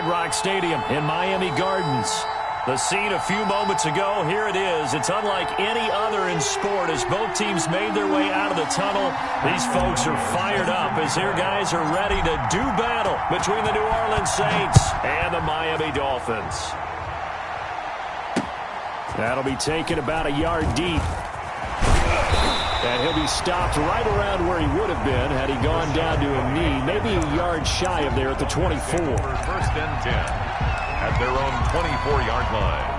Hard Rock Stadium in Miami Gardens. The scene a few moments ago, here it is. It's unlike any other in sport as both teams made their way out of the tunnel. These folks are fired up as their guys are ready to do battle between the New Orleans Saints and the Miami Dolphins. That'll be taken about a yard deep. And he'll be stopped right around where he would have been had he gone down to a knee, maybe a yard shy of there at the 24. First and 10 at their own 24-yard line.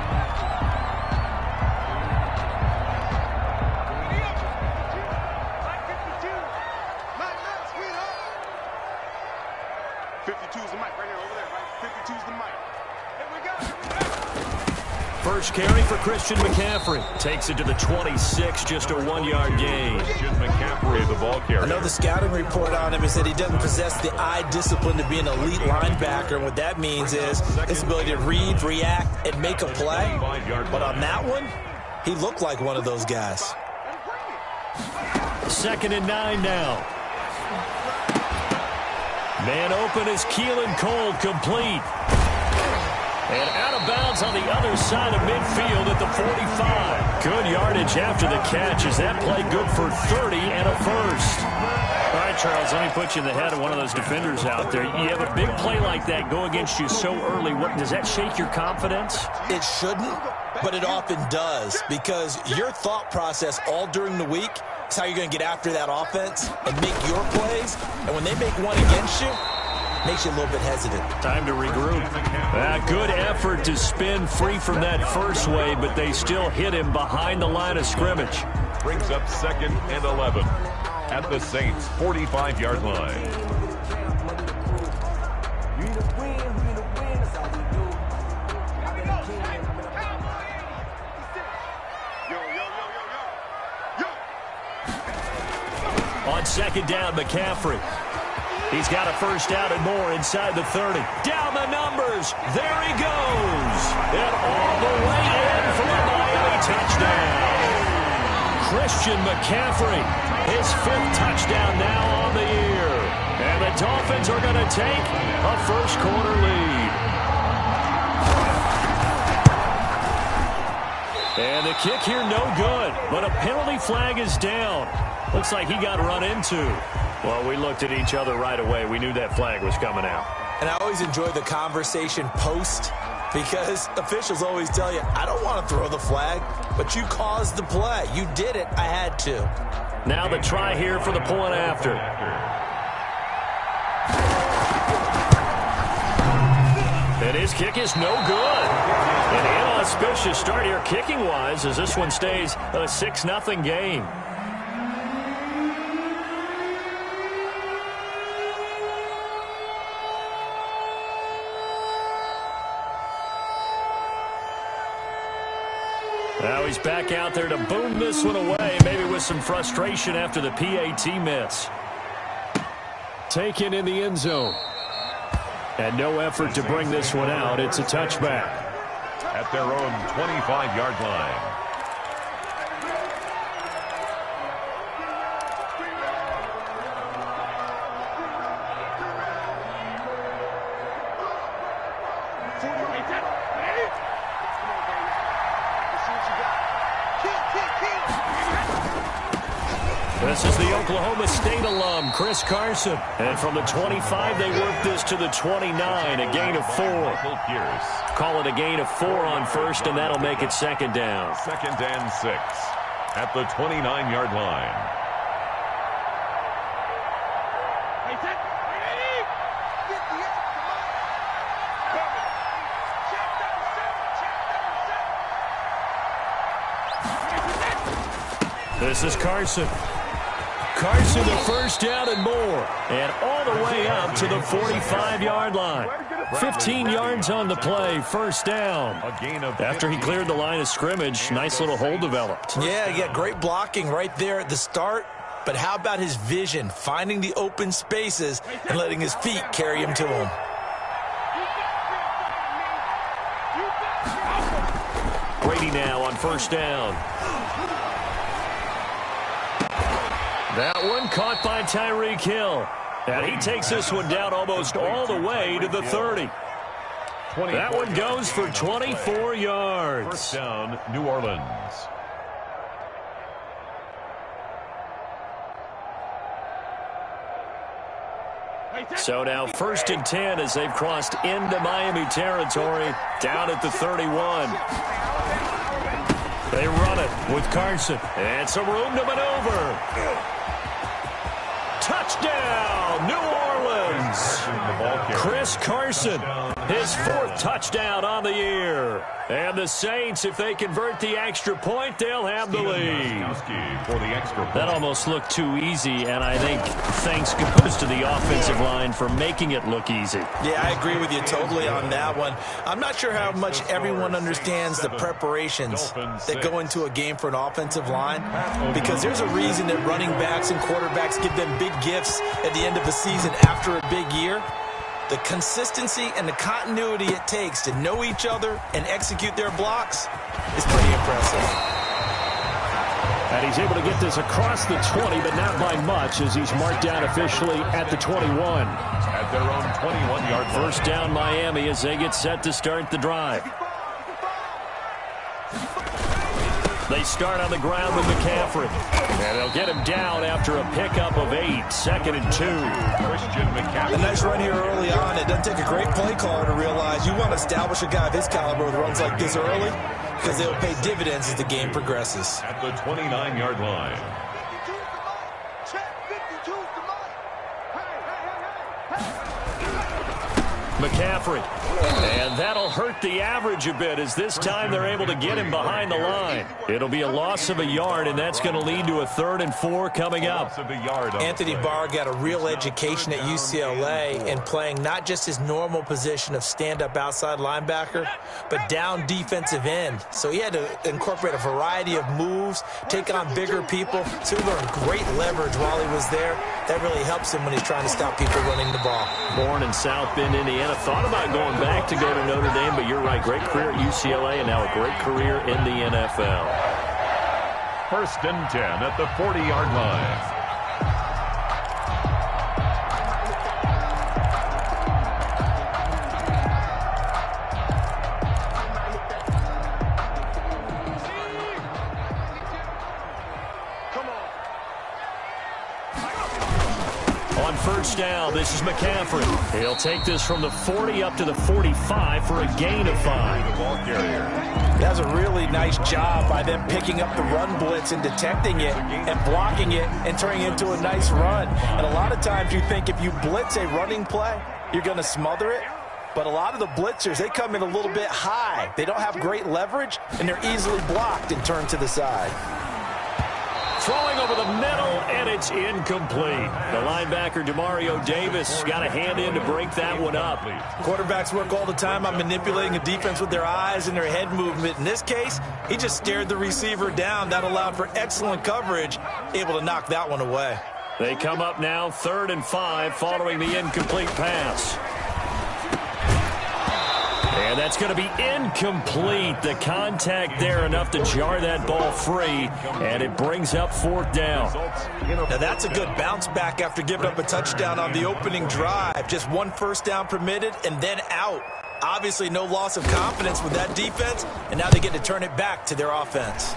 First carry for Christian McCaffrey. Takes it to the 26, just a 1-yard gain. Christian McCaffrey, the ball carrier. I know the scouting report on him is that he doesn't possess the eye discipline to be an elite linebacker. And what that means is his ability to read, react, and make a play. But on that one, he looked like one of those guys. 2nd and 9 now. Man open is Keelan Cole, complete. And out of bounds on the other side of midfield at the 45. Good yardage after the catch. Is that play good for 30 and a first? All right, Charles, let me put you in the head of one of those defenders out there. You have a big play like that go against you so early. What, does that shake your confidence? It shouldn't, but it often does, because your thought process all during the week is how you're going to get after that offense and make your plays. And when they make one against you, makes you a little bit hesitant. Time to regroup. Good effort to spin free from that first wave, but they still hit him behind the line of scrimmage. Brings up 2nd and 11 at the Saints' 45-yard line. On 2nd down, McCaffrey. He's got a first down and more inside the 30. Down the numbers. There he goes. And all the way in for a Miami touchdown. Christian McCaffrey, his 5th touchdown now on the year. And the Dolphins are going to take a first-quarter lead. And the kick here no good, but a penalty flag is down. Looks like he got run into. Well, we looked at each other right away. We knew that flag was coming out. And I always enjoy the conversation post, because officials always tell you, I don't want to throw the flag, but you caused the play. You did it. I had to. Now the try here for the point after. And his kick is no good. An inauspicious start here kicking-wise as this one stays a 6-0 game. Now he's back out there to boom this one away, maybe with some frustration after the PAT miss. Taken in the end zone. And no effort to bring this one out. It's a touchback. At their own 25-yard line. This is the Oklahoma State alum, Chris Carson. And from the 25, they work this to the 29, a gain of 4. Call it a gain of 4 on first, and that'll make it 2nd down. 2nd and 6 at the 29-yard line. This is Carson. Carson, the first down and more. And all the way up to the 45-yard line. 15 yards on the play, first down. After he cleared the line of scrimmage, nice little hole developed. Yeah, he got great blocking right there at the start. But how about his vision, finding the open spaces and letting his feet carry him to them? Brady now on first down. That one caught by Tyreek Hill. And he takes this one down almost all the way to the 30. That one goes for 24 yards. First down, New Orleans. So now 1st and 10 as they've crossed into Miami territory, down at the 31. They run it with Carson. And some room to maneuver. Touchdown, New Orleans. Chris Carson, his 4th touchdown on the year. And the Saints, if they convert the extra point, they'll have the lead. For the extra point. That almost looked too easy, and I think thanks goes to the offensive line for making it look easy. Yeah, I agree with you totally on that one. I'm not sure how much everyone understands the preparations that go into a game for an offensive line, because there's a reason that running backs and quarterbacks give them big gifts at the end of the season after a big year. The consistency and the continuity it takes to know each other and execute their blocks is pretty impressive. And he's able to get this across the 20, but not by much, as he's marked down officially at the 21. At their own 21-yard line. First down Miami as they get set to start the drive. They start on the ground with McCaffrey. And they'll get him down after a pickup of 8. 2nd and 2. Christian McCaffrey. A nice run here early on. It doesn't take a great play caller to realize you want to establish a guy of his caliber with runs like this early, because they'll pay dividends as the game progresses. At the 29-yard line. McCaffrey. And that'll hurt the average a bit, as this time they're able to get him behind the line. It'll be a loss of a yard, and that's going to lead to a 3rd and 4 coming up. Anthony Barr got a real education at UCLA in playing not just his normal position of stand-up outside linebacker, but down defensive end. So he had to incorporate a variety of moves, take on bigger people. So he learned great leverage while he was there. That really helps him when he's trying to stop people running the ball. Born in South Bend, Indiana. Thought about going back to go to Notre Dame, but you're right. Great career at UCLA and now a great career in the NFL. 1st and 10 at the 40-yard line. First down, this is McCaffrey. He'll take this from the 40 up to the 45 for a gain of 5. That's a really nice job by them picking up the run blitz and detecting it and blocking it and turning it into a nice run. And a lot of times you think if you blitz a running play, you're going to smother it. But a lot of the blitzers, they come in a little bit high. They don't have great leverage, and they're easily blocked and turned to the side. Throwing over the middle, and it's incomplete. The linebacker, Demario Davis, got a hand in to break that one up. Quarterbacks work all the time on manipulating a defense with their eyes and their head movement. In this case, he just stared the receiver down. That allowed for excellent coverage, able to knock that one away. They come up now 3rd and 5 following the incomplete pass. And that's going to be incomplete. The contact there enough to jar that ball free, and it brings up 4th down. Now that's a good bounce back after giving up a touchdown on the opening drive. Just 1 first down permitted and then out. Obviously no loss of confidence with that defense, and now they get to turn it back to their offense.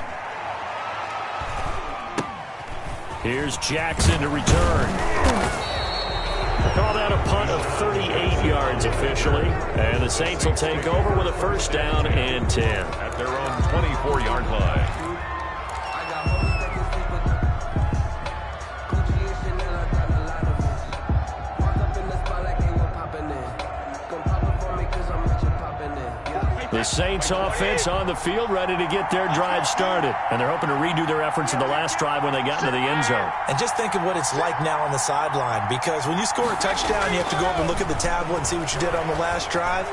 Here's Jackson to return. Call that a punt of 38 yards officially. And the Saints will take over with a 1st down and 10. At their own 24-yard line. The Saints offense on the field, ready to get their drive started. And they're hoping to redo their efforts in the last drive when they got into the end zone. And just think of what it's like now on the sideline, because when you score a touchdown, you have to go up and look at the tablet and see what you did on the last drive.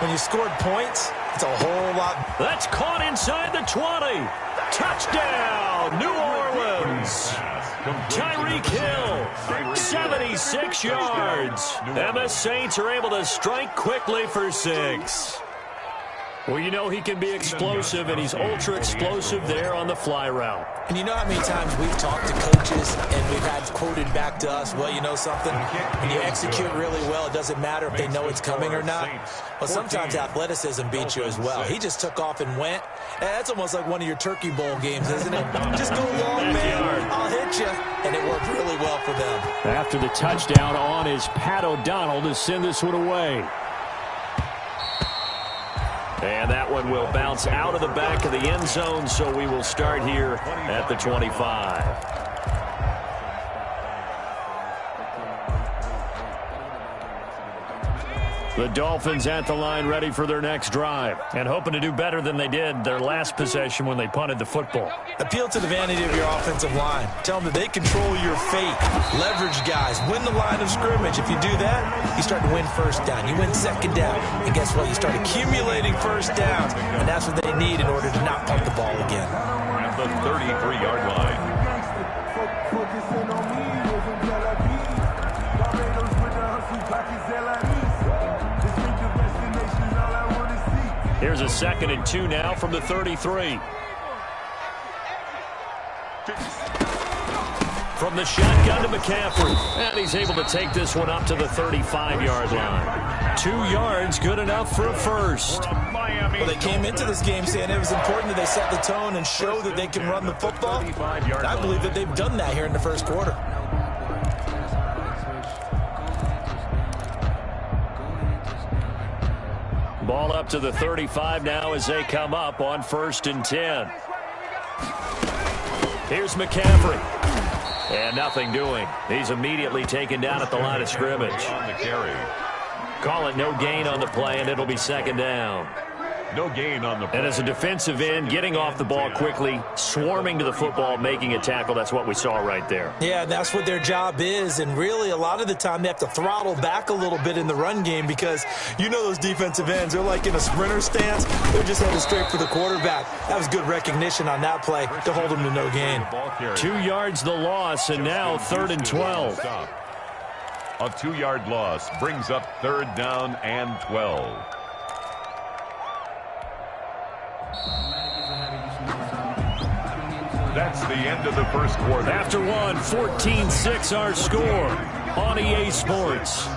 When you scored points, it's a whole lot. That's caught inside the 20. Touchdown, New Orleans. Tyreek Hill, 76 yards. And the Saints are able to strike quickly for 6. Well, you know he can be explosive, and he's ultra-explosive there on the fly route. And you know how many times we've talked to coaches and we've had quoted back to us, well, you know something? When you execute really well, it doesn't matter if they know it's coming or not. Well, sometimes athleticism beats you as well. He just took off and went. And that's almost like one of your Turkey Bowl games, isn't it? Just go long, man. I'll hit you. And it worked really well for them. After the touchdown on is Pat O'Donnell to send this one away. And that one will bounce out of the back of the end zone, so we will start here at the 25. The Dolphins at the line ready for their next drive and hoping to do better than they did their last possession when they punted the football. Appeal to the vanity of your offensive line. Tell them that they control your fate. Leverage guys. Win the line of scrimmage. If you do that, you start to win first down. You win second down. And guess what? You start accumulating first downs. And that's what they need in order to not punt the ball again. At the 33-yard line. Here's a 2nd and 2 now from the 33. From the shotgun to McCaffrey. And he's able to take this one up to the 35-yard line. 2 yards, good enough for a first. Well, they came into this game saying it was important that they set the tone and show that they can run the football. And I believe that they've done that here in the first quarter. Ball up to the 35 now as they come up on 1st and 10. Here's McCaffrey. And nothing doing. He's immediately taken down at the line of scrimmage. On the carry. Call it no gain on the play, and it'll be 2nd down. No gain on the play. And as a defensive end, getting off the ball quickly, swarming to the football, making a tackle, that's what we saw right there. Yeah, that's what their job is. And really, a lot of the time, they have to throttle back a little bit in the run game because you know those defensive ends, they're like in a sprinter stance. They're just headed straight for the quarterback. That was good recognition on that play to hold them to no gain. 2 yards the loss, and now 3rd and 12. A 2-yard loss brings up 3rd down and 12. That's the end of the first quarter. After one, 14-6 our score on EA Sports.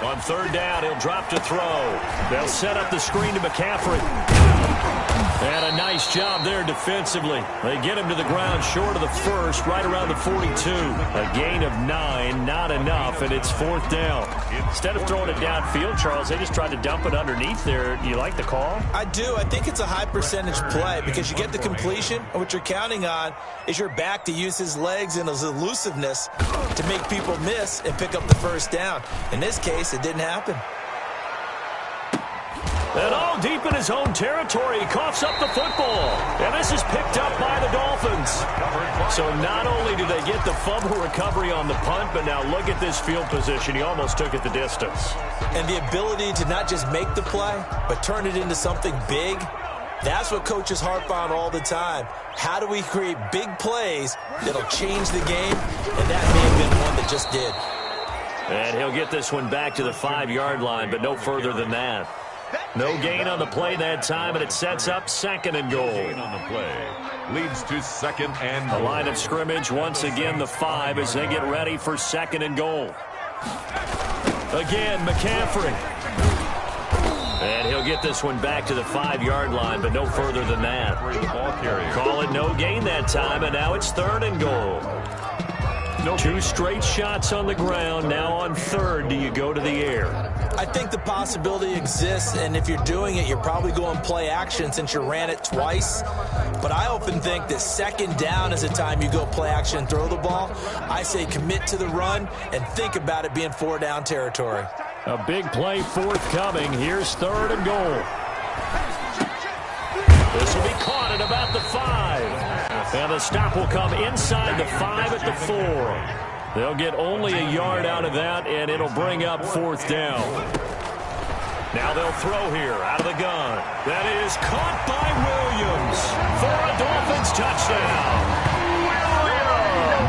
On 3rd down, he'll drop to throw. They'll set up the screen to McCaffrey. And a nice job there defensively. They get him to the ground short of the first, right around the 42. A gain of 9, not enough, and it's 4th down. Instead of throwing it downfield, Charles, they just tried to dump it underneath there. Do you like the call? I do. I think it's a high percentage play because you get the completion, and what you're counting on is your back to use his legs and his elusiveness to make people miss and pick up the first down. In this case, it didn't happen. And all deep in his own territory, he coughs up the football. And this is picked up by the Dolphins. So not only do they get the fumble recovery on the punt, but now look at this field position. He almost took it the distance. And the ability to not just make the play, but turn it into something big, that's what coaches harp on all the time. How do we create big plays that'll change the game? And that may have been one that just did. And he'll get this one back to the 5-yard line, but no further than that. No gain on the play that time, and it sets up 2nd and goal. Gain on the play leads to 2nd and The goal. line of scrimmage, once again, the 5 as they get ready for 2nd and goal. Again, McCaffrey. And he'll get this one back to the 5-yard line, but no further than that. Call it no gain that time, and now it's 3rd and goal. 2 straight shots on the ground. Now on 3rd, do you go to the air? I think the possibility exists, and if you're doing it, you're probably going play action since you ran it twice. But I often think that 2nd down is the time you go play action and throw the ball. I say commit to the run and think about it being 4-down territory. A big play forthcoming. Here's 3rd and goal. This will be caught at about the 5. And the stop will come inside the 5 at the 4. They'll get only a yard out of that, and it'll bring up 4th down. Now they'll throw here out of the gun. That is caught by Williams for a Dolphins touchdown.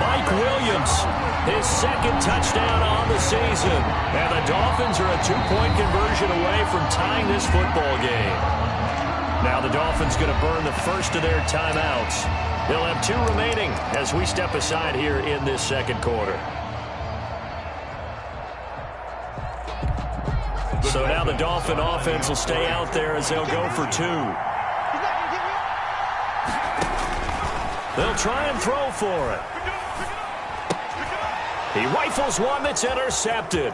Mike Williams, his second touchdown on the season. And the Dolphins are a 2-point conversion away from tying this football game. Now the Dolphins going to burn the first of their timeouts. They'll have 2 remaining as we step aside here in this second quarter. So now the Dolphin offense will stay out there as they'll go for 2. They'll try and throw for it. He rifles one that's intercepted.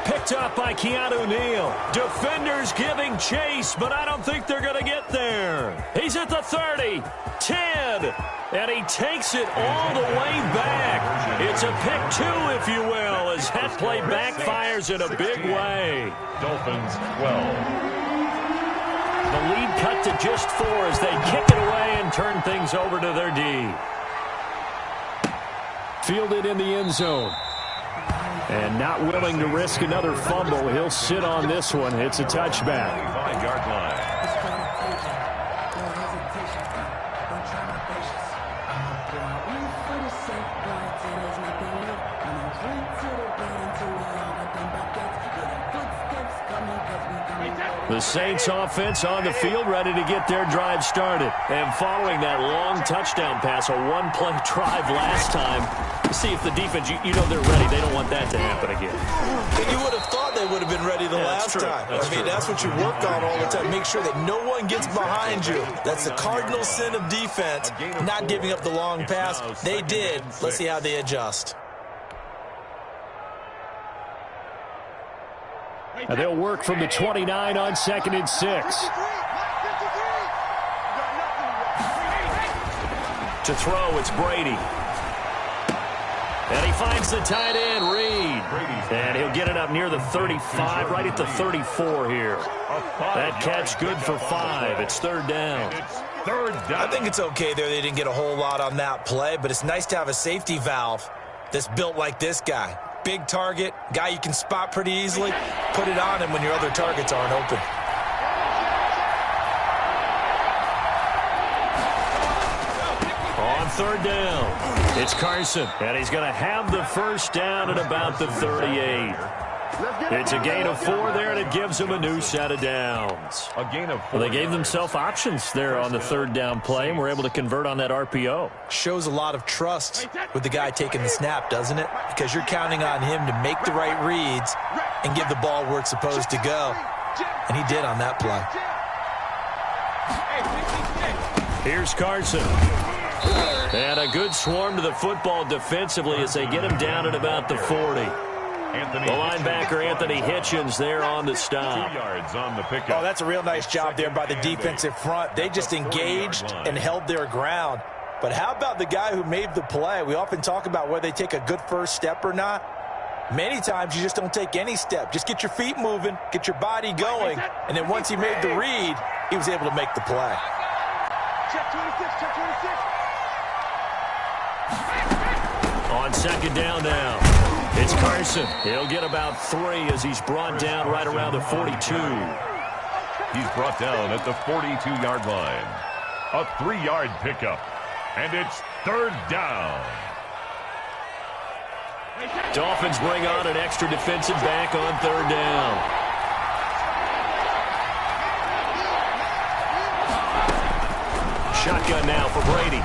Picked up by Keanu Neal. Defenders giving chase, but I don't think they're going to get there. He's at the 30, 10, and he takes it all the way back. It's a pick 2, if you will, as that play backfires in a big way. Dolphins 12. The lead cut to just 4 as they kick it away and turn things over to their D. Fielded in the end zone. And not willing to risk another fumble. He'll sit on this one. It's a touchback. 5-yard line. The Saints offense on the field, ready to get their drive started. And following that long touchdown pass, a one-play drive last time, see if the defense, you know they're ready. They don't want that to happen again. And you would have thought they would have been ready the last time. That's what you work on all the time. Make sure that no one gets behind you. That's the cardinal sin of defense, not giving up the long pass. They did. Let's see how they adjust. And they'll work from the 29 on 2nd and 6. To throw, it's Brady. And he finds the tight end, Reed. And he'll get it up near the 35, right at the 34 here. That catch good for 5. It's 3rd down. I think it's okay there. They didn't get a whole lot on that play, but it's nice to have a safety valve that's built like this guy. Big target, guy you can spot pretty easily. Put it on him when your other targets aren't open. On 3rd down, it's Carson, and he's going to have the first down at about the 38. It's a gain of 4 there, and it gives him a new set of downs. A gain of 4. Well, they gave themselves options there on the 3rd down play, and were able to convert on that RPO. Shows a lot of trust with the guy taking the snap, doesn't it? Because you're counting on him to make the right reads and give the ball where it's supposed to go. And he did on that play. Here's Carson. And a good swarm to the football defensively as they get him down at about the 40. The linebacker, Anthony Hitchens, there on the stop. 2 yards on the pickup. Oh, that's a real nice job there by the defensive front. They just engaged and held their ground. But how about the guy who made the play? We often talk about whether they take a good first step or not. Many times you just don't take any step. Just get your feet moving, get your body going, and then once he made the read, he was able to make the play. Check 26, check 26. On 2nd down now, it's Carson. He'll get about 3 as he's brought down right around the 42. He's brought down at the 42-yard line. A 3-yard pickup. And it's 3rd down. Dolphins bring on an extra defensive back on 3rd down. Shotgun now for Brady.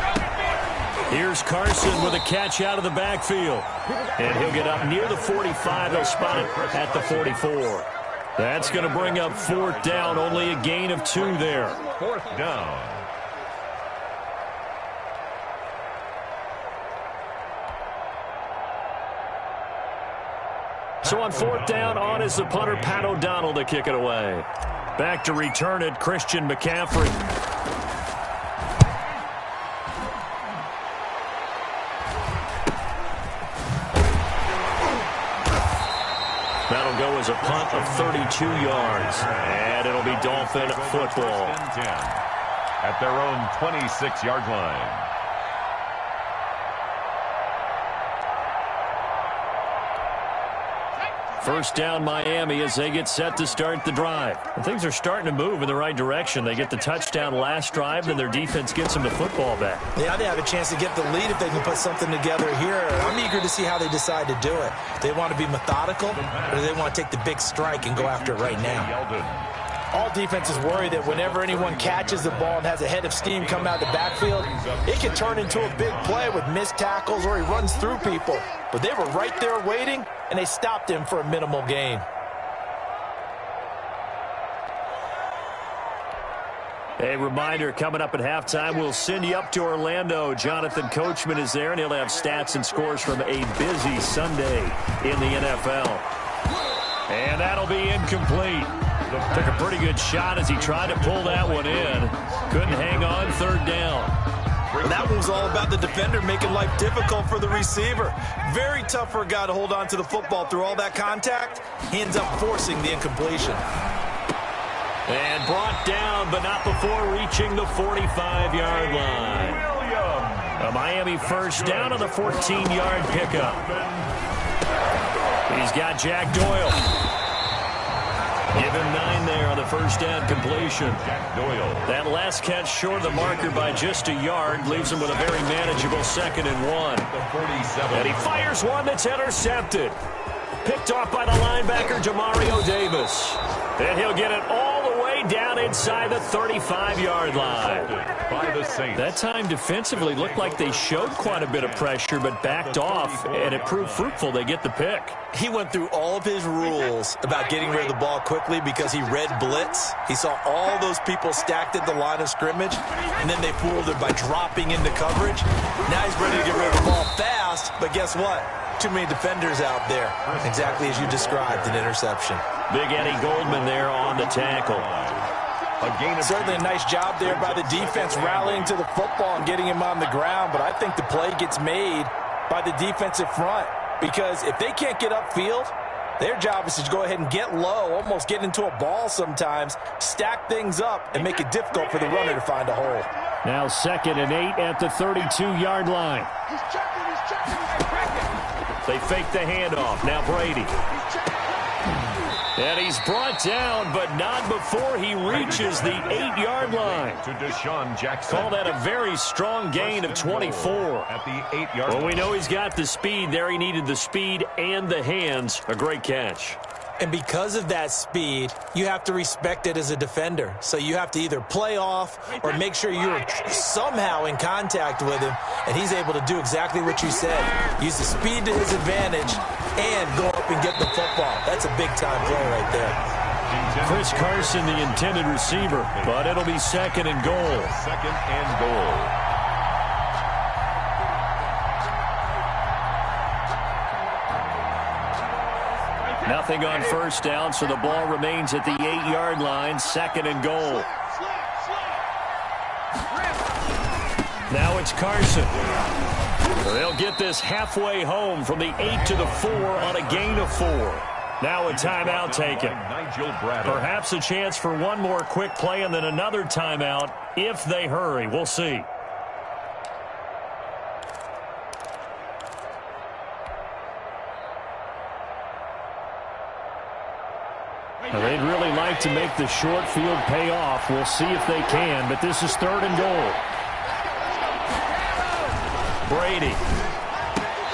Here's Carson with a catch out of the backfield. And he'll get up near the 45. They'll spot it at the 44. That's going to bring up 4th down. Only a gain of 2 there. 4th down. So on 4th down, on is the punter, Pat O'Donnell, to kick it away. Back to return it, Christian McCaffrey. That'll go as a punt of 32 yards. And it'll be Dolphin football. At their own 26-yard line. First down Miami as they get set to start the drive. And things are starting to move in the right direction. They get the touchdown last drive, then their defense gets them the football back. Yeah, they have a chance to get the lead if they can put something together here. I'm eager to see how they decide to do it. They want to be methodical, or do they want to take the big strike and go after it right now? All defenses worry that whenever anyone catches the ball and has a head of steam come out of the backfield, it can turn into a big play with missed tackles or he runs through people. But they were right there waiting, and they stopped him for a minimal gain. A reminder, coming up at halftime, we'll send you up to Orlando. Jonathan Coachman is there, and he'll have stats and scores from a busy Sunday in the NFL. And that'll be incomplete. Took a pretty good shot as he tried to pull that one in. Couldn't hang on, third down. That one was all about the defender making life difficult for the receiver. Very tough for a guy to hold on to the football through all that contact. He ends up forcing the incompletion. And brought down, but not before reaching the 45-yard line. A Miami first down on the 14-yard pickup. He's got Jack Doyle. Give him 9 there on the first down completion. Jack Doyle. That last catch short of the marker by just a yard leaves him with a very manageable 2nd and 1. The 47. And he fires one that's intercepted. Picked off by the linebacker, Jamario Davis. And he'll get it all the way down inside the 35-yard line. By the Saints. That time defensively looked like they showed quite a bit of pressure but backed off, and it proved fruitful. They get the pick. He went through all of his rules about getting rid of the ball quickly because he read blitz. He saw all those people stacked at the line of scrimmage, and then they fooled him by dropping into coverage. Now he's ready to get rid of the ball fast, but guess what? Too many defenders out there. Exactly as you described, an interception. Big Eddie Goldman there on the tackle. Certainly a nice job there by the defense rallying to the football and getting him on the ground, but I think the play gets made by the defensive front because if they can't get upfield, their job is to go ahead and get low, almost get into a ball sometimes, stack things up, and make it difficult for the runner to find a hole. Now 2nd and 8 at the 32-yard line. They fake the handoff. Now Brady. And he's brought down, but not before he reaches the 8-yard line. To Deshaun Jackson. Call that a very strong gain of 24. At the 8-yard line. Well, we know he's got the speed there. He needed the speed and the hands. A great catch. And because of that speed, you have to respect it as a defender. So you have to either play off or make sure you're somehow in contact with him. And he's able to do exactly what you said. Use the speed to his advantage and go up and get the football. That's a big-time play right there. Chris Carson, the intended receiver, but it'll be 2nd and goal. 2nd and goal. Nothing on first down, so the ball remains at the 8-yard line, 2nd and goal. Now it's Carson. They'll get this halfway home from the 8 to the 4 on a gain of 4. Now a timeout taken. Perhaps a chance for one more quick play and then another timeout if they hurry. We'll see. They'd really like to make the short field pay off. We'll see if they can, but this is 3rd and goal. Brady.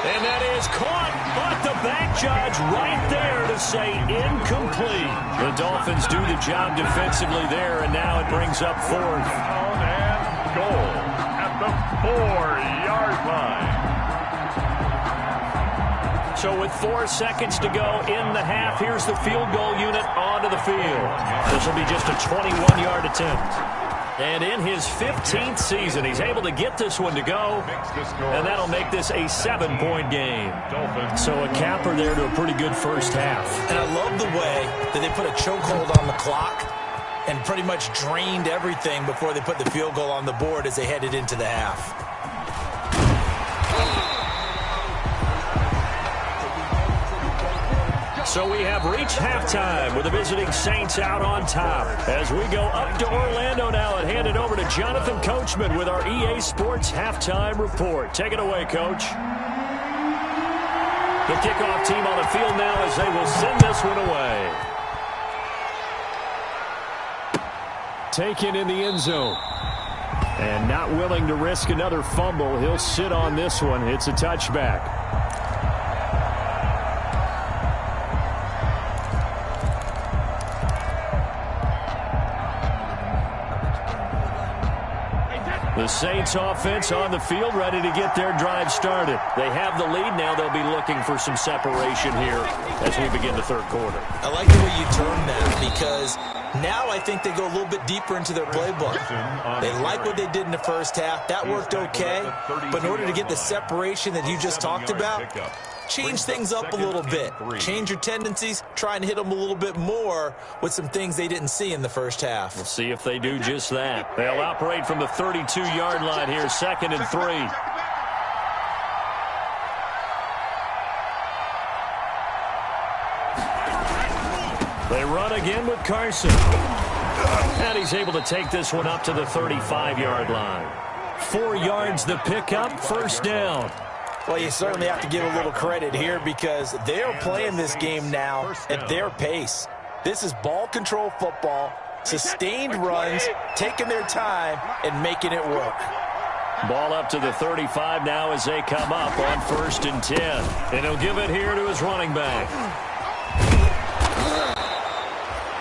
And that is caught, but the back judge right there to say incomplete. The Dolphins do the job defensively there, and now it brings up 4th. And goal at the 4-yard line. So with 4 seconds to go in the half, here's the field goal unit onto the field. This will be just a 21-yard attempt. And in his 15th season, he's able to get this one to go, and that'll make this a 7-point game. So a capper there to a pretty good first half. And I love the way that they put a chokehold on the clock and pretty much drained everything before they put the field goal on the board as they headed into the half. So we have reached halftime with the visiting Saints out on top. As we go up to Orlando now and hand it over to Jonathan Coachman with our EA Sports Halftime Report. Take it away, Coach. The kickoff team on the field now as they will send this one away. Taken in the end zone. And not willing to risk another fumble. He'll sit on this one. It's a touchback. The Saints offense on the field, ready to get their drive started. They have the lead. Now they'll be looking for some separation here as we begin the third quarter. I like the way you term that, because now I think they go a little bit deeper into their playbook. They like what they did in the first half. That worked okay. But in order to get the separation that you just talked about, change things up a little bit. Change your tendencies. Try and hit them a little bit more with some things they didn't see in the first half. We'll see if they do just that. They'll operate from the 32-yard line here, 2nd and 3. They run again with Carson. And he's able to take this one up to the 35-yard line. 4 yards the pickup, 1st down. Well, you certainly have to give a little credit here because they're playing this game now at their pace. This is ball control football, sustained runs, taking their time, and making it work. Ball up to the 35 now as they come up on 1st and 10. And he'll give it here to his running back.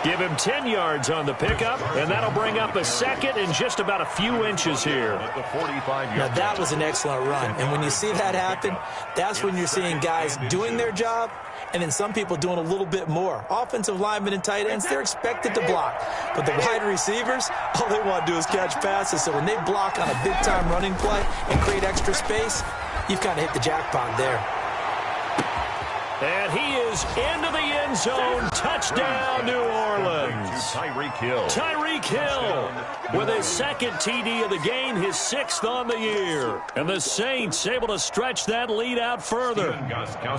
Give him 10 yards on the pickup, and that'll bring up a 2nd and just about a few inches here. Now, that was an excellent run. And when you see that happen, that's when you're seeing guys doing their job and then some people doing a little bit more. Offensive linemen and tight ends, they're expected to block. But the wide receivers, all they want to do is catch passes. So when they block on a big-time running play and create extra space, you've kind of hit the jackpot there. And he is into the end zone. Touchdown, New Orleans. Tyreek Hill. Tyreek Hill with his 2nd TD of the game, his 6th on the year. And the Saints able to stretch that lead out further.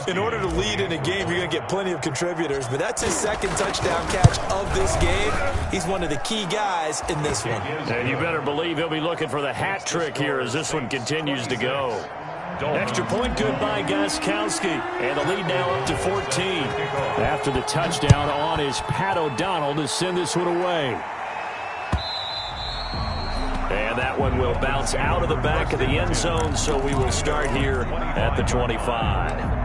In order to lead in a game, you're going to get plenty of contributors, but that's his 2nd touchdown catch of this game. He's one of the key guys in this one. And you better believe he'll be looking for the hat trick here as this one continues to go. Extra point good by Gostkowski. And the lead now up to 14. After the touchdown on is Pat O'Donnell to send this one away. And that one will bounce out of the back of the end zone, so we will start here at the 25.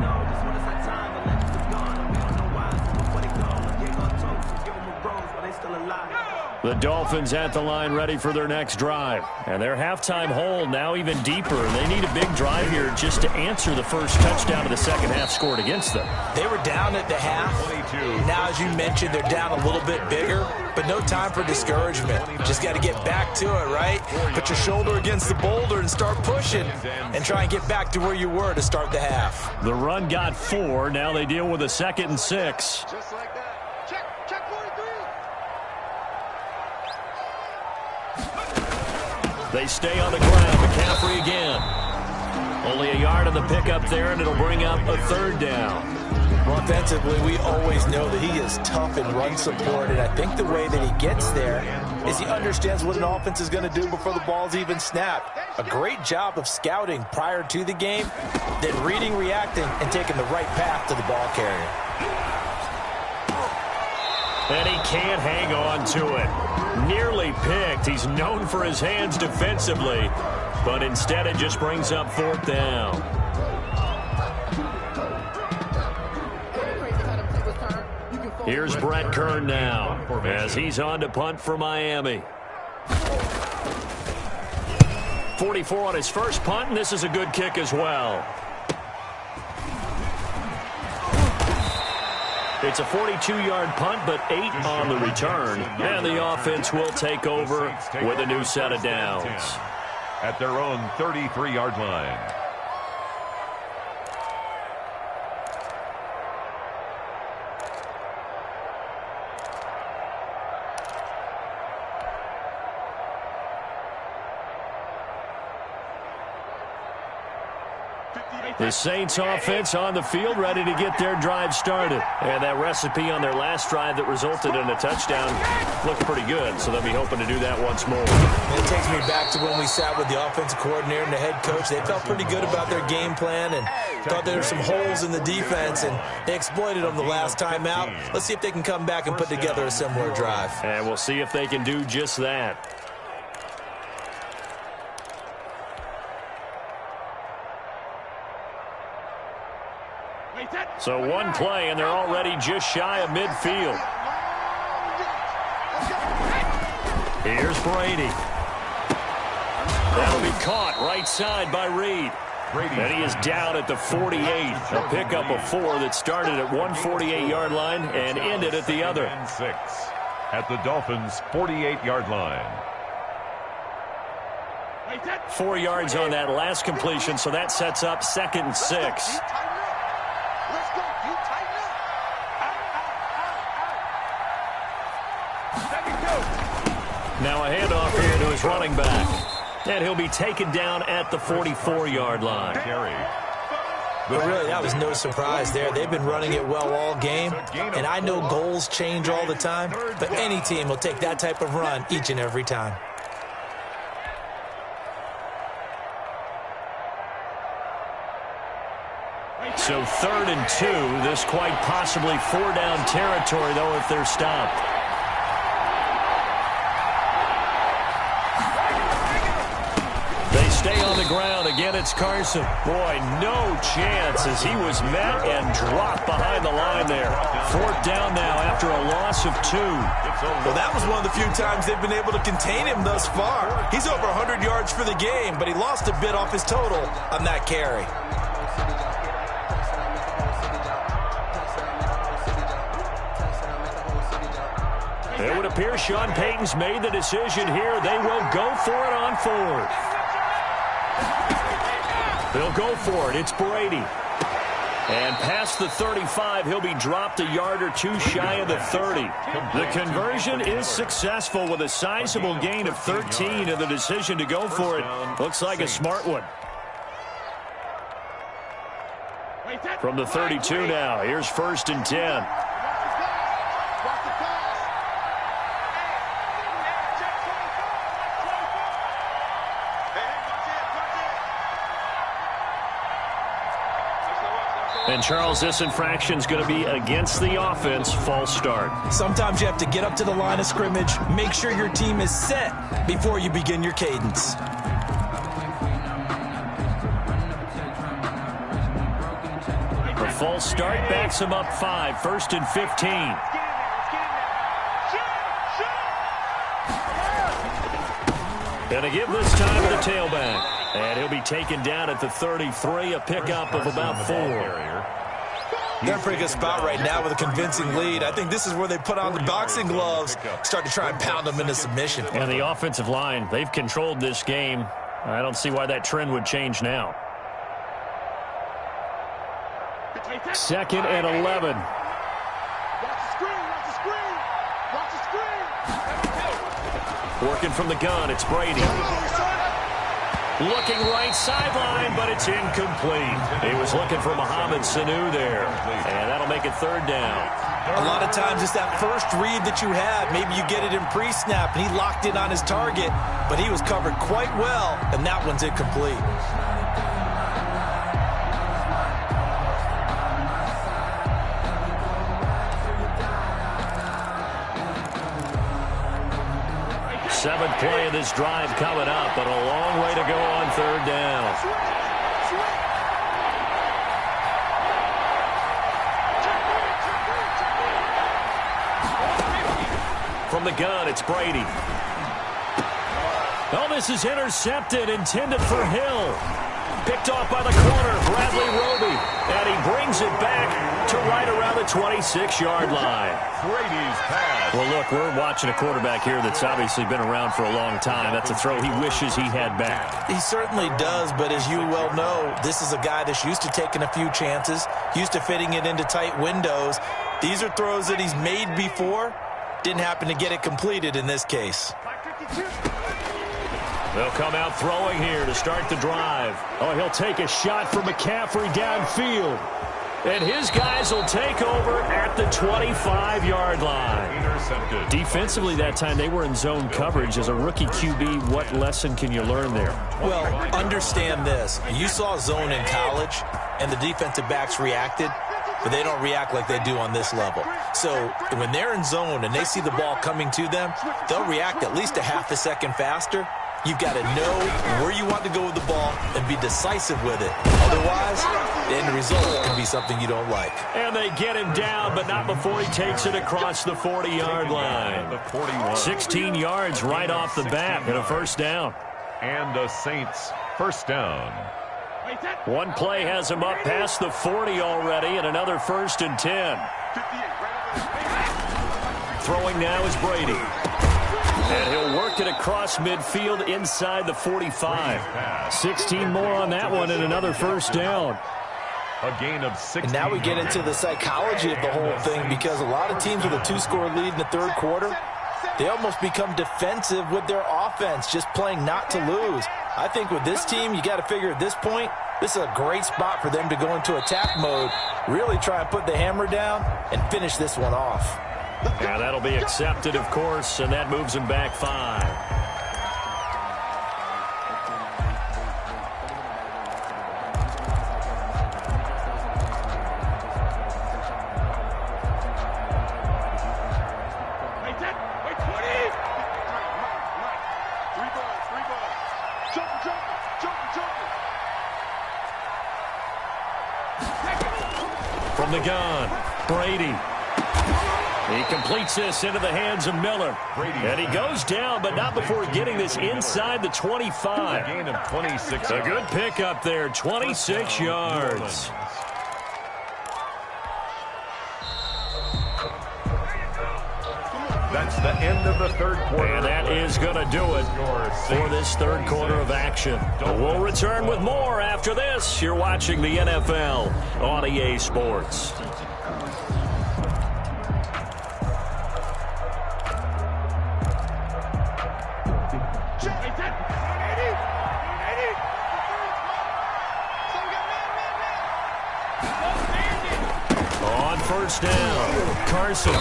The Dolphins at the line ready for their next drive. And their halftime hole now even deeper. They need a big drive here just to answer the first touchdown of the second half scored against them. They were down at the half. Now, as you mentioned, they're down a little bit bigger, but no time for discouragement. Just got to get back to it, right? Put your shoulder against the boulder and start pushing and try and get back to where you were to start the half. The run got 4. Now they deal with a 2nd and 6. Just like that. Check 43. They stay on the ground. McCaffrey again. Only a yard on the pickup there, and it'll bring up a 3rd down. Well, offensively, we always know that he is tough in run support, and I think the way that he gets there is he understands what an offense is going to do before the ball's even snapped. A great job of scouting prior to the game, then reading, reacting, and taking the right path to the ball carrier. And he can't hang on to it. Nearly picked. He's known for his hands defensively, but instead it just brings up 4th down. Here's Brett Kern now as he's on to punt for Miami. 44 on his first punt, and this is a good kick as well. It's a 42-yard punt, but 8 on the return. And the offense will take over with a new set of downs. At their own 33-yard line. The Saints offense on the field, ready to get their drive started. And that recipe on their last drive that resulted in a touchdown looked pretty good, so they'll be hoping to do that once more. It takes me back to when we sat with the offensive coordinator and the head coach. They felt pretty good about their game plan and thought there were some holes in the defense, and they exploited them the last time out. Let's see if they can come back and put together a similar drive. And we'll see if they can do just that. So one play, and they're already just shy of midfield. Here's Brady. That'll be caught right side by Reed. And he is down at the 48. A pickup of 4 that started at 148-yard line and ended at the other. 6 at the Dolphins' 48-yard line. 4 yards on that last completion, so that sets up 2nd and 6. Now a handoff here to his running back. And he'll be taken down at the 44-yard line. But really, that was no surprise there. They've been running it well all game. And I know goals change all the time, but any team will take that type of run each and every time. So 3rd and 2. This quite possibly 4-down territory, though, if they're stopped. Stay on the ground. Again, it's Carson. Boy, no chance as he was met and dropped behind the line there. 4th down now after a loss of 2. Well, that was one of the few times they've been able to contain him thus far. He's over 100 yards for the game, but he lost a bit off his total on that carry. It would appear Sean Payton's made the decision here. They will go for it on 4th. They'll go for it. It's Brady. And past the 35, he'll be dropped a yard or 2 shy of the 30. The conversion is successful with a sizable gain of 13, and the decision to go for it looks like a smart one. From the 32 now, here's 1st and 10. And, Charles, this infraction's going to be against the offense. False start. Sometimes you have to get up to the line of scrimmage, make sure your team is set before you begin your cadence. The false start backs him up 5. 1st and 15. And a give this time to the tailback. And he'll be taken down at the 33, a pickup of about 4. They're in a pretty good spot right now with a convincing lead. I think this is where they put on the boxing gloves, start to try and pound them into submission. And the offensive line, they've controlled this game. I don't see why that trend would change now. 2nd and 11. Working from the gun, it's Brady. Looking right sideline, but it's incomplete. He was looking for Mohamed Sanu there. And that'll make it 3rd down. A lot of times it's that first read that you have. Maybe you get it in pre-snap, and he locked in on his target, but he was covered quite well, and that one's incomplete. Seventh play of this drive coming up, but a long way to go on 3rd down. From the gun, it's Brady. Oh, this is intercepted, intended for Hill. Picked off by the corner, Bradley Roby. And he brings it back to right around the 26-yard line. Brady's pass. Well, look, we're watching a quarterback here that's obviously been around for a long time. That's a throw he wishes he had back. He certainly does, but as you well know, this is a guy that's used to taking a few chances, used to fitting it into tight windows. These are throws that he's made before. Didn't happen to get it completed in this case. They'll come out throwing here to start the drive. Oh, he'll take a shot from McCaffrey downfield. And his guys will take over at the 25-yard line. Intercepted. Defensively that time, they were in zone coverage. As a rookie QB, what lesson can you learn there? Well, understand this. You saw zone in college, and the defensive backs reacted, but they don't react like they do on this level. So when they're in zone and they see the ball coming to them, they'll react at least a half a second faster. You've got to know where you want to go with the ball and be decisive with it. Otherwise, the end result can be something you don't like. And they get him down, but not before he takes it across the 40-yard line. 16 yards right off the bat and a first down. And the Saints first down. One play has him up past the 40 already, and another 1st and 10. Throwing now is Brady. And he'll work it across midfield inside the 45. 16 more on that one and another first down. A gain of 6. And now we get into the psychology of the whole thing, because a lot of teams with a 2-score lead in the third quarter, they almost become defensive with their offense, just playing not to lose. I think with this team, you got to figure at this point, this is a great spot for them to go into attack mode, really try and put the hammer down and finish this one off. Yeah, that'll be accepted, of course, and that moves him back 5. From the gun, Brady. He completes this into the hands of Miller. And he goes down, but not before getting this inside the 25. A gain of 26. A good pickup there, 26 yards. That's the end of the third quarter. And that is going to do it for this third quarter of action. We'll return with more after this. You're watching the NFL on EA Sports. On first down, Carson.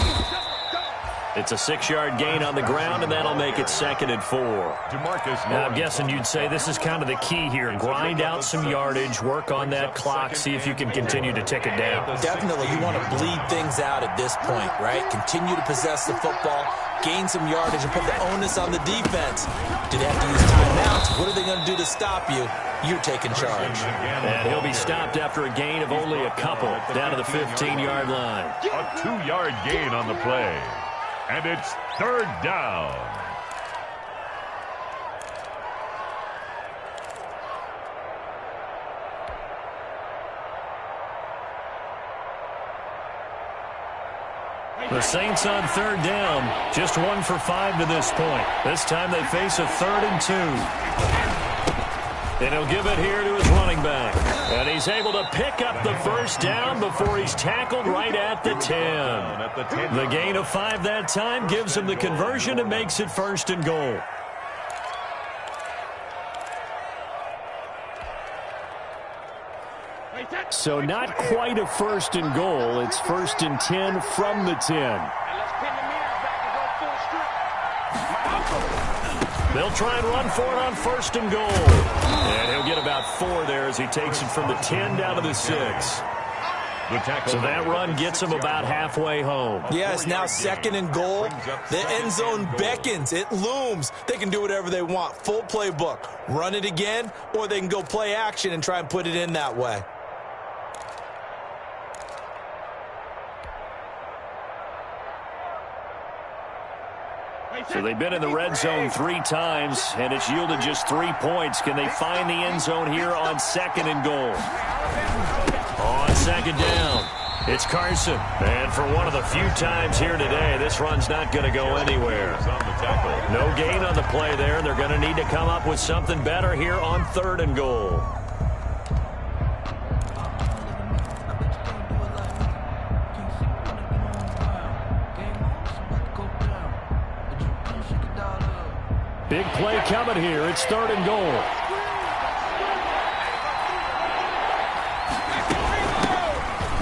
It's a 6-yard gain on the ground, and that'll make it 2nd and 4. Now, I'm guessing you'd say this is kind of the key here. Grind out some yardage, work on that clock, see if you can continue to tick it down. Definitely, you want to bleed things out at this point, right? Continue to possess the football, gain some yardage, and put the onus on the defense. Do they have to use timeouts? What are they going to do to stop you? You're taking charge. And he'll be stopped after a gain of only a couple, down to the 15-yard line. A 2-yard gain on the play. And it's 3rd down. The Saints on 3rd down, just 1 for 5 to this point. This time they face a 3rd and 2. And he'll give it here to his running back. And he's able to pick up the first down before he's tackled right at the 10. The gain of 5 that time gives him the conversion and makes it 1st and goal. So not quite a 1st and goal. It's 1st and 10 from the 10. They'll try and run for it on 1st and goal. And he'll get about 4 there as he takes it from the 10 down to the 6. So that run gets him about halfway home. Yeah, it's now 2nd and goal. The end zone beckons. It looms. They can do whatever they want. Full playbook. Run it again, or they can go play action and try and put it in that way. So they've been in the red zone 3 times, and it's yielded just 3 points. Can they find the end zone here on 2nd and goal? On 2nd down, it's Carson. And for one of the few times here today, this run's not going to go anywhere. No gain on the play there. They're going to need to come up with something better here on 3rd and goal. Big play coming here. It's 3rd and goal.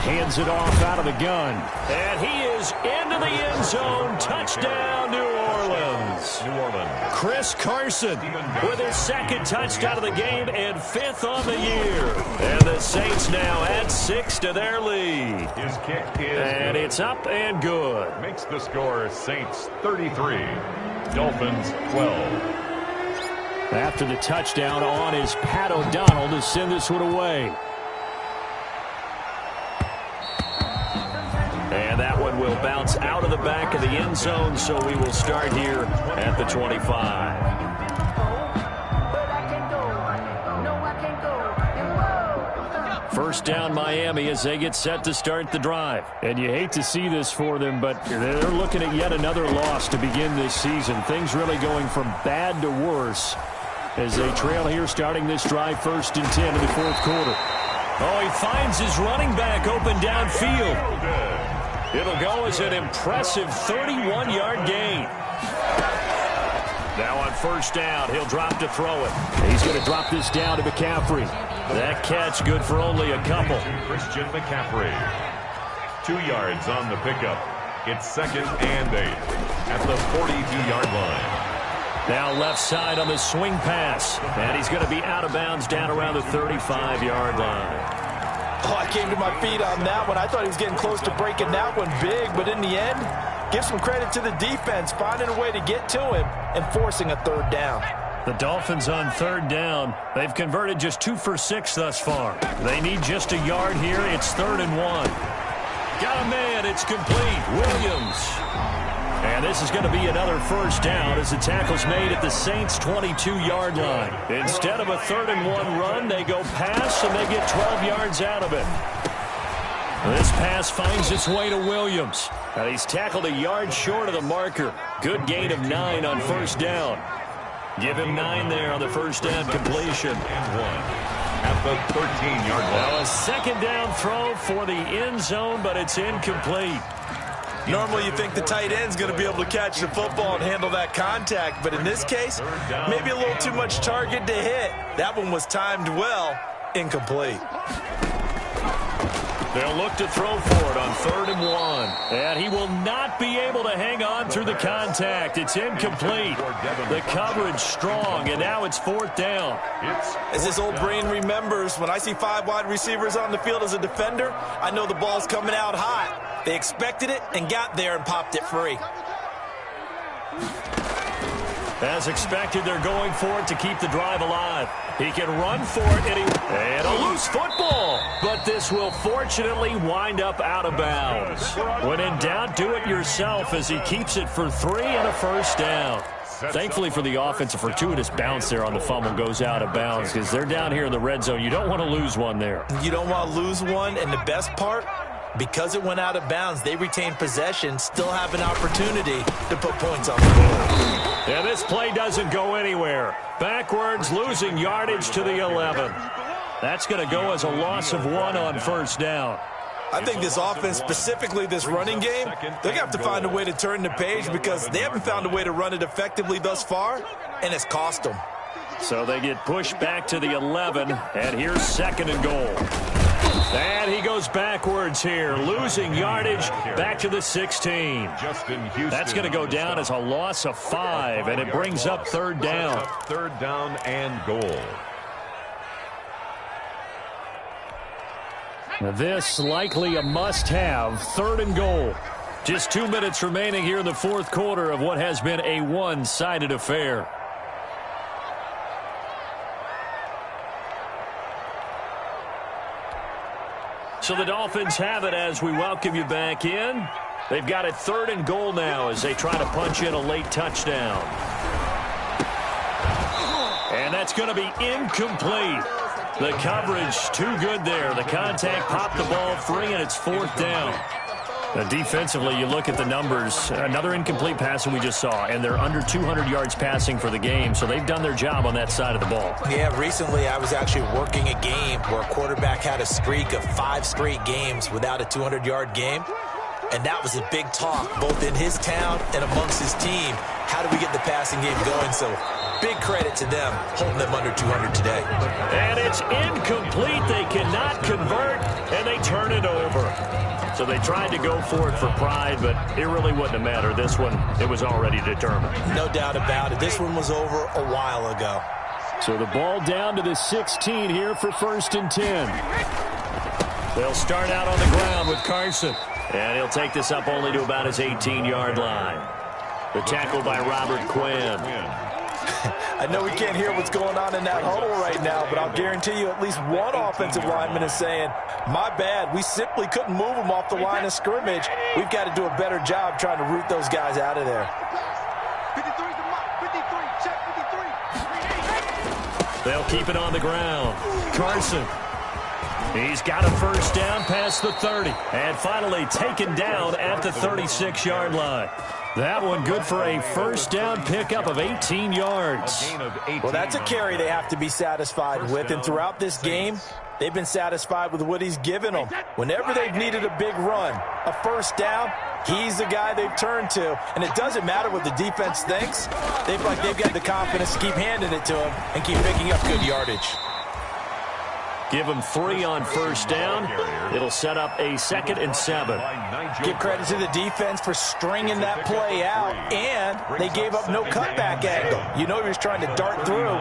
Hands it off out of the gun. And he is into the end zone. Touchdown, New Orleans. Chris Carson with his 2nd touchdown of the game and 5th on the year. And the Saints now add 6 to their lead. His kick is and good. It's up and good. Makes the score Saints 33, Dolphins 12. After the touchdown on is Pat O'Donnell to send this one away. And that one will bounce out of the back of the end zone, so we will start here at the 25. First down Miami as they get set to start the drive. And you hate to see this for them, but they're looking at yet another loss to begin this season. Things really going from bad to worse as they trail here starting this drive 1st and 10 in the 4th quarter. Oh, he finds his running back open downfield. It'll go as an impressive 31-yard gain. Now on 1st down, he'll drop to throw it. He's going to drop this down to McCaffrey. That catch good for only a couple. Christian McCaffrey. 2 yards on the pickup. It's 2nd and 8 at the 42-yard line. Now left side on the swing pass. And he's going to be out of bounds down around the 35-yard line. Oh, I came to my feet on that one. I thought he was getting close to breaking that one big, but in the end, give some credit to the defense, finding a way to get to him and forcing a 3rd down. The Dolphins on 3rd down. They've converted just 2 for 6 thus far. They need just a yard here. It's 3rd and 1. Got a man. It's complete. Williams. And this is going to be another 1st down as the tackle's made at the Saints' 22-yard line. Instead of a 3rd and 1 run, they go pass, and they get 12 yards out of it. This pass finds its way to Williams. And he's tackled a yard short of the marker. Good gain of 9 on 1st down. Give him 9 there on the 1st down completion. And 1 at the 13-yard line. Now a 2nd down throw for the end zone, but it's incomplete. Normally you think the tight end's going to be able to catch the football and handle that contact, but in this case, maybe a little too much target to hit. That one was timed well, incomplete. They'll look to throw for it on 3rd and 1. And he will not be able to hang on through the contact. It's incomplete. The coverage strong, and now it's 4th down. As this old brain remembers, when I see 5 wide receivers on the field as a defender, I know the ball's coming out hot. They expected it and got there and popped it free. As expected, they're going for it to keep the drive alive. He can run for it, and a loose football. But this will fortunately wind up out of bounds. When in doubt, do it yourself as he keeps it for 3 and a 1st down. Thankfully for the offense, a fortuitous bounce there on the fumble goes out of bounds because they're down here in the red zone. You don't want to lose one there. You don't want to lose one, and the best part, because it went out of bounds, they retain possession, still have an opportunity to put points on the board. And this play doesn't go anywhere. Backwards, losing yardage to the 11. That's going to go as a loss of 1 on 1st down. I think this offense, specifically this running game, they're going to have to find a way to turn the page because they haven't found a way to run it effectively thus far, and it's cost them. So they get pushed back to the 11, and here's 2nd and goal. And he goes backwards here, losing yardage back to the 16. That's going to go down as a loss of 5, and it brings up 3rd down. 3rd down and goal. This likely a must-have, 3rd and goal. Just 2 minutes remaining here in the 4th quarter of what has been a one-sided affair. So the Dolphins have it as we welcome you back in. They've got it 3rd and goal now as they try to punch in a late touchdown. And that's going to be incomplete. The coverage too good there. The contact popped the ball free, and it's 4th down. Defensively, you look at the numbers. Another incomplete pass that we just saw, and they're under 200 yards passing for the game, so they've done their job on that side of the ball. Yeah, recently I was actually working a game where a quarterback had a streak of 5 straight games without a 200-yard game, and that was a big talk both in his town and amongst his team how do we get the passing game going? So big credit to them, holding them under 200 today. And it's incomplete. They cannot convert, and they turn it over. So they tried to go for it for pride, but it really wouldn't have mattered. This one, it was already determined. No doubt about it. This one was over a while ago. So the ball down to the 16 here for 1st and 10. They'll start out on the ground with Carson. And he'll take this up only to about his 18-yard line. The tackle by Robert Quinn. I know we can't hear what's going on in that huddle right now, but I'll guarantee you at least one offensive lineman is saying, my bad, we simply couldn't move them off the line of scrimmage. We've got to do a better job trying to root those guys out of there. 53's the mark. 53. Check 53. They'll keep it on the ground. Carson. He's got a first down past the 30. And finally taken down at the 36-yard line. That one good for a first down pickup of 18 yards. Well, that's a carry they have to be satisfied with. And throughout this game, they've been satisfied with what he's given them. Whenever they've needed a big run, a first down, he's the guy they've turned to. And it doesn't matter what the defense thinks. They've got the confidence to keep handing it to him and keep picking up good yardage. Give him 3 on first down. It'll set up a 2nd and 7. Give credit to the defense for stringing that play out, and they gave up no cutback angle. You know he was trying to dart through.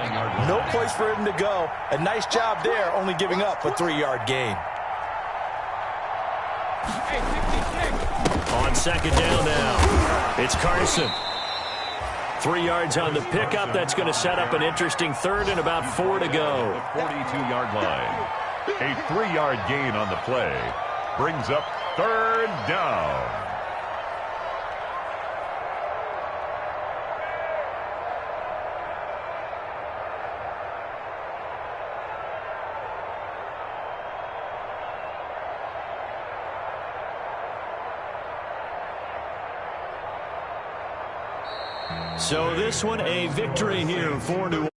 No place for him to go. A nice job there, only giving up a 3-yard gain. On 2nd down now, it's Carson. 3 yards on the pickup. That's going to set up an interesting 3rd and about 4 to go. 42-yard line. A 3-yard gain on the play brings up 3rd down. So this one a victory here for New Orleans.